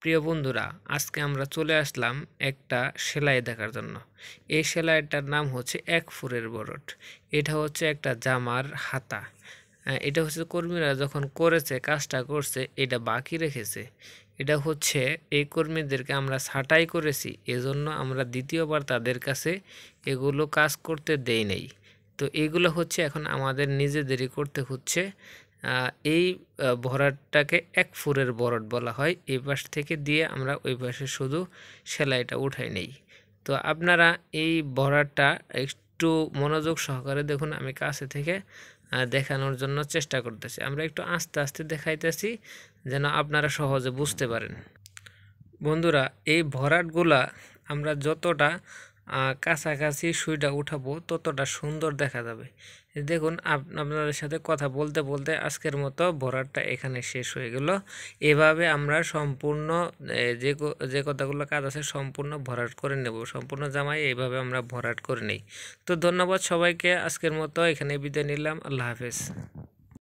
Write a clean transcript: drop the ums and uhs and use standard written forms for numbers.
প্রিয় বন্ধুরা, আজকে আমরা চলে আসলাম একটা সেলাই দেখার জন্য। এই সেলাইটার নাম হচ্ছে এক ফুরের বরট। এটা হচ্ছে একটা জামার হাতা। এটা হচ্ছে কর্মীরা যখন করেছে, কাজটা করছে, এটা বাকি রেখেছে। এটা হচ্ছে এই কর্মীদেরকে আমরা ছাঁটাই করেছি, এজন্য আমরা দ্বিতীয়বার তাদের কাছে এগুলো কাজ করতে দেই নাই। তো এগুলো হচ্ছে এখন আমাদের নিজেদেরই করতে হচ্ছে। এই ভরাটটাকে এক ফুরের বরট বলা হয়। এই পাশ থেকে দিয়ে আমরা ওই পাশে শুধু সেলাইটা উঠাই নেই। তো আপনারা এই ভরাটটা একটু মনোযোগ সহকারে দেখুন। আমি কাছে থেকে দেখানোর জন্য চেষ্টা করতেছি। আমরা একটু আস্তে আস্তে দেখাইতেছি যেন আপনারা সহজে বুঝতে পারেন। বন্ধুরা, এই ভরাটগুলা আমরা যতটা কাছাকাছি সুইটা উঠাবো ততটা সুন্দর দেখা যাবে। দেখুন, আপনাদের সাথে কথা বলতে বলতে আজকের মতো ভরাটটা এখানে শেষ হয়ে গেল। এভাবে আমরা সম্পূর্ণ যে কথাগুলো কাজ আছে সম্পূর্ণ ভরাট করে নেব। সম্পূর্ণ জামাই এইভাবে আমরা ভরাট করে নেই। তো ধন্যবাদ সবাইকে। আজকের মতো এখানে বিদায় নিলাম। আল্লাহ হাফেজ।